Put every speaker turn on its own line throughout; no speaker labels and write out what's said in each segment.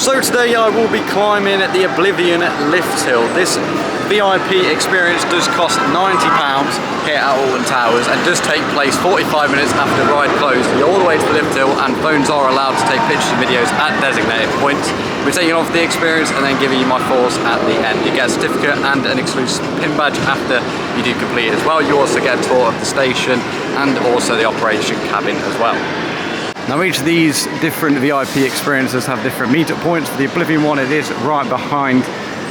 So today I will be climbing the Oblivion lift hill. This VIP experience does cost £90 here at Alton Towers and does take place 45 minutes after the ride closed. You're all the way to the lift hill and phones are allowed to take pictures and videos at designated points. We're taking off the experience and then giving you my thoughts at the end. You get a certificate and an exclusive pin badge after you do complete it as well. You also get a tour of the station and also the operation cabin as well. Now each of these different VIP experiences have different meetup points. For the Oblivion one, it is right behind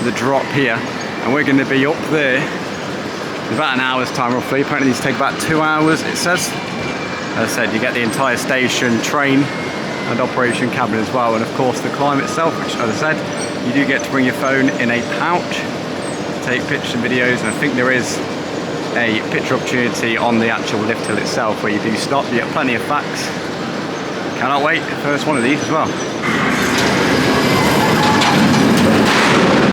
the drop here, and we're going to be up there in about an hour's time roughly. Apparently these take about 2 hours, it says. As I said, you get the entire station, train and operation cabin as well, and of course the climb itself, which as I said, you do get to bring your phone in a pouch to take pictures and videos, and I think there is a picture opportunity on the actual lift hill itself where you do stop. You get plenty of facts. Cannot wait, first one of these as well.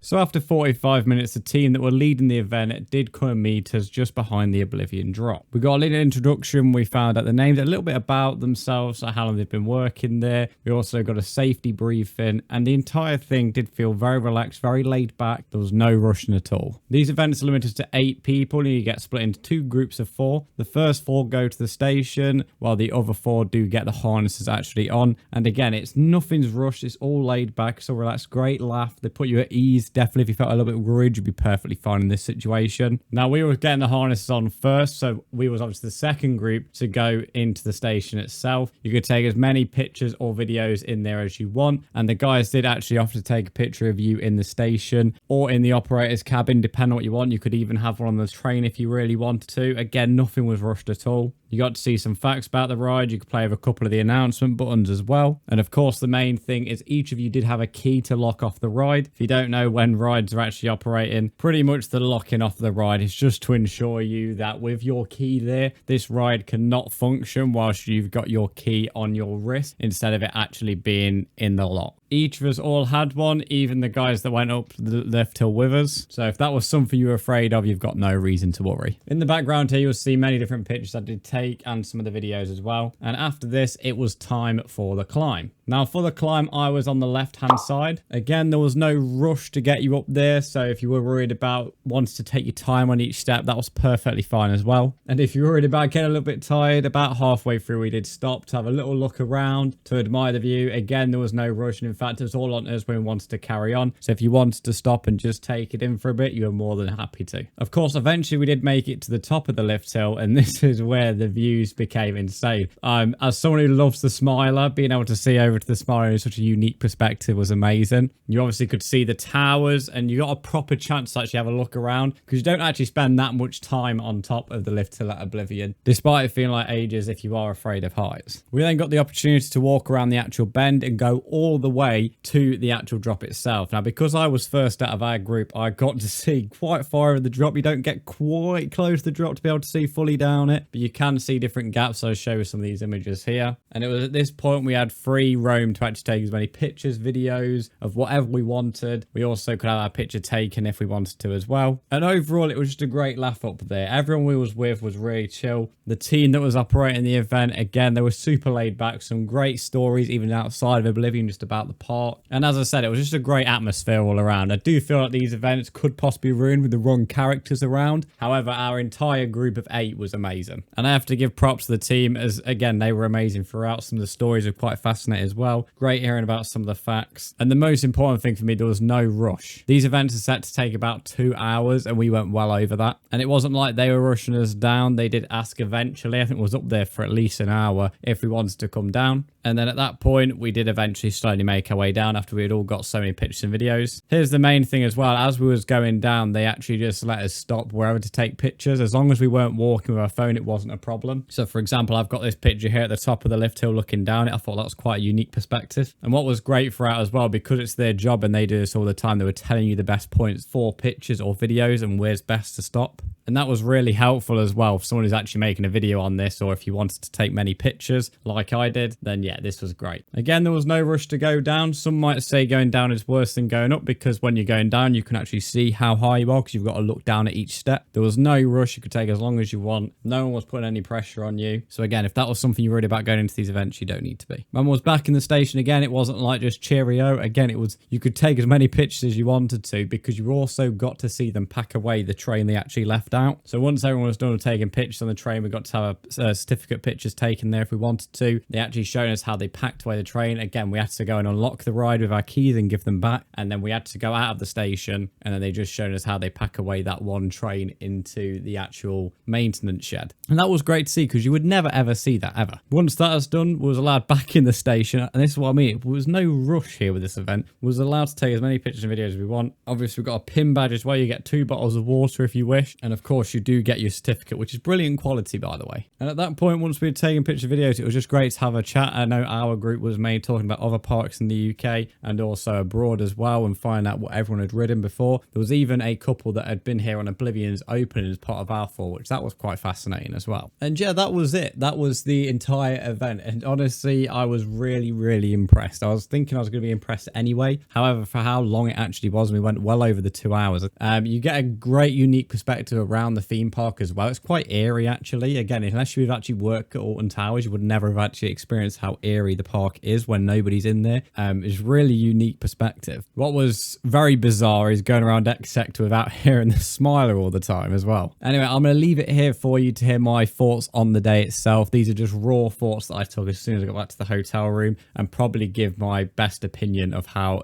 So after 45 minutes, the team that were leading the event did come and meet us just behind the Oblivion drop. We got a little introduction, we found out the names, a little bit about themselves, how long they've been working there. We also got a safety briefing, and the entire thing did feel very relaxed, very laid back. There was no rushing at all. These events are limited to 8 people, and you get split into 2 groups of 4. The first 4 go to the station, while the other 4 do get the harnesses actually on. And again, nothing's rushed, it's all laid back, so relaxed, great laugh. They put you at ease. Definitely if you felt a little bit worried, you'd be perfectly fine in this situation. Now we were getting the harnesses on first, so we was obviously the second group to go into the station itself. You could take as many pictures or videos in there as you want, and the guys did actually offer to take a picture of you in the station or in the operator's cabin, depending on what you want. You could even have one on the train if you really wanted to. Again, nothing was rushed at all. You got to see some facts about the ride. You could play with a couple of the announcement buttons as well. And of course, the main thing is each of you did have a key to lock off the ride. If you don't know when rides are actually operating, pretty much the locking off the ride is just to ensure you that with your key there, this ride cannot function whilst you've got your key on your wrist instead of it actually being in the lock. Each of us all had one, even the guys that went up the lift hill with us. So if that was something you were afraid of, you've got no reason to worry. In the background here, you'll see many different pictures I did take and some of the videos as well. And after this, it was time for the climb. Now for the climb, I was on the left-hand side. Again, there was no rush to get you up there. So if you were worried about wanting to take your time on each step, that was perfectly fine as well. And if you're worried about getting a little bit tired, about halfway through, we did stop to have a little look around, to admire the view. Again, there was no rush. And in fact, it was all on us when we wanted to carry on. So if you wanted to stop and just take it in for a bit, you were more than happy to. Of course, eventually we did make it to the top of the lift hill, and this is where the views became insane. As someone who loves the Smiler, being able to see over to the Smiler in such a unique perspective was amazing. You obviously could see the towers, and you got a proper chance to actually have a look around, because you don't actually spend that much time on top of the lift hill at Oblivion, despite it feeling like ages if you are afraid of heights. We then got the opportunity to walk around the actual bend and go all the way to the actual drop itself. Now, because I was first out of our group, I got to see quite far over the drop. You don't get quite close to the drop to be able to see fully down it, but you can see different gaps. So I'll show you some of these images here. And it was at this point we had free roam to actually take as many pictures, videos of whatever we wanted. We also could have our picture taken if we wanted to as well. And overall, it was just a great laugh up there. Everyone we was with was really chill. The team that was operating the event, again, they were super laid back. Some great stories even outside of Oblivion, just about the park. And as I said, it was just a great atmosphere all around. I do feel like these events could possibly be ruined with the wrong characters around. However, our entire group of 8 was amazing. And I have to give props to the team, as again, they were amazing throughout. Some of the stories are quite fascinating as well. Great hearing about some of the facts. And the most important thing for me, there was no rush. These events are set to take about 2 hours, and we went well over that. And it wasn't like they were rushing us down. They did ask eventually. I think it was up there for at least an hour if we wanted to come down. And then at that point, we did eventually slowly make our way down after we had all got so many pictures and videos. Here's the main thing as well. As we was going down, they actually just let us stop wherever to take pictures. As long as we weren't walking with our phone, it wasn't a problem. So for example, I've got this picture here at the top of the lift hill looking down it. I thought that was quite a unique perspective. And what was great throughout as well, because it's their job and they do this all the time, they were telling you the best points for pictures or videos and where's best to stop. And that was really helpful as well for someone who's actually making a video on this, or if you wanted to take many pictures like I did, then yeah, yeah, this was great. Again, there was no rush to go down. Some might say going down is worse than going up, because when you're going down, you can actually see how high you are, because you've got to look down at each step. There was no rush. You could take as long as you want. No one was putting any pressure on you. So again, if that was something you're worried about going into these events, you don't need to be. When I was back in the station again, it wasn't like just cheerio. Again, it was, you could take as many pictures as you wanted to, because you also got to see them pack away the train they actually left out. So once everyone was done with taking pictures on the train, we got to have a certificate pictures taken there if we wanted to. They actually showed us how they packed away the train. Again, we had to go and unlock the ride with our keys and give them back, and then we had to go out of the station, and then they just showed us how they pack away that one train into the actual maintenance shed. And that was great to see, because you would never ever see that ever. Once that was done, we was allowed back in the station, and this is what I mean, there was no rush here with this event. We was allowed to take as many pictures and videos as we want. Obviously, we've got a pin badge as well. You get 2 bottles of water if you wish, and of course you do get your certificate, which is brilliant quality, by the way. And at that point, once we had taken picture videos, it was just great to have a chat. I know our group was made talking about other parks in the UK and also abroad as well, and find out what everyone had ridden before. There was even a couple that had been here on Oblivion's opening as part of our fall, which that was quite fascinating as well. And yeah, that was it. That was the entire event, and honestly, I was really impressed. I was thinking I was going to be impressed anyway. However, for how long it actually was, we went well over the 2 hours. You get a great unique perspective around the theme park as well. It's quite eerie actually. Again, unless you've actually worked at Alton Towers, you would never have actually experienced how eerie the park is when nobody's in there. It's really unique perspective. What was very bizarre is going around X Sector without hearing the smiler all the time as well. Anyway, I'm going to leave it here for you to hear my thoughts on the day itself. These are just raw thoughts that I took as soon as I got back to the hotel room, and probably give my best opinion of how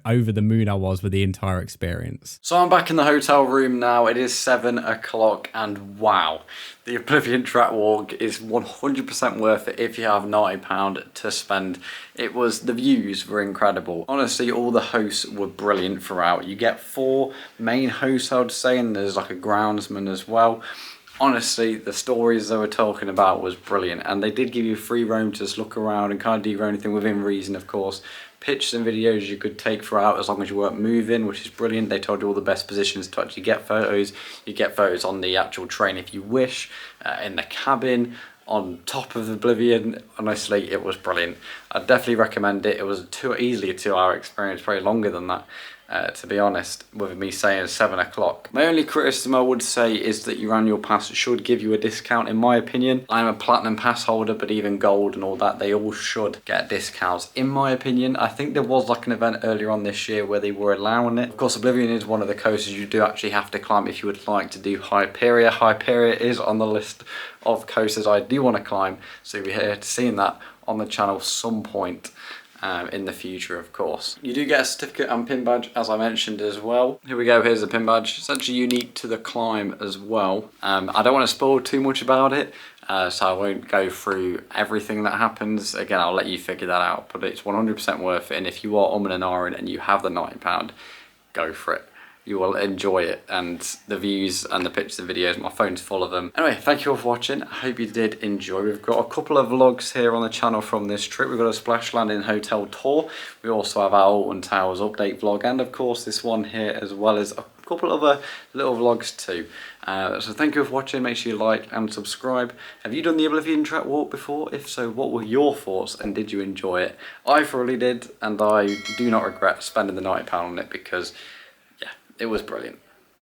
over the moon I was with the entire experience.
So I'm back in the hotel room now. It is 7 o'clock, and wow, the Oblivion track walk is 100% worth it if you have £90 to spend. The views were incredible. Honestly, all the hosts were brilliant throughout. You get 4 main hosts, I would say, and there's like a groundsman as well. Honestly, the stories they were talking about was brilliant, and they did give you free roam to just look around and kind of do your own thing within reason, of course. Pictures and videos you could take throughout as long as you weren't moving, which is brilliant. They told you all the best positions to actually get photos. You get photos on the actual train if you wish, in the cabin, on top of Oblivion. Honestly, it was brilliant. I'd definitely recommend it. It was easily a 2-hour experience, probably longer than that. To be honest, with me saying 7 o'clock. My only criticism I would say is that your annual pass should give you a discount, in my opinion. I'm a platinum pass holder, but even gold and all that, they all should get discounts, in my opinion. I think there was like an event earlier on this year where they were allowing it. Of course, Oblivion is one of the coasters you do actually have to climb if you would like to do Hyperia. Hyperia is on the list of coasters I do want to climb, so you'll be here to seeing that on the channel some point. In the future, of course. You do get a certificate and pin badge, as I mentioned as well. Here we go, here's the pin badge. It's actually unique to the climb as well. I don't want to spoil too much about it, so I won't go through everything that happens. Again, I'll let you figure that out, but it's 100% worth it, and if you are and ahhing and you have the £90, go for it. You will enjoy it, and the views and the pictures and videos, my phone's full of them. Anyway, thank you all for watching. I hope you did enjoy. We've got a couple of vlogs here on the channel from this trip. We've got a splash landing hotel tour. We also have our Alton Towers update vlog, and of course this one here, as well as a couple of other little vlogs too. So thank you for watching. Make sure you like and subscribe. Have you done the Oblivion track walk before? If so, what were your thoughts and did you enjoy it? I thoroughly did, and I do not regret spending the £90 on it, because it was brilliant.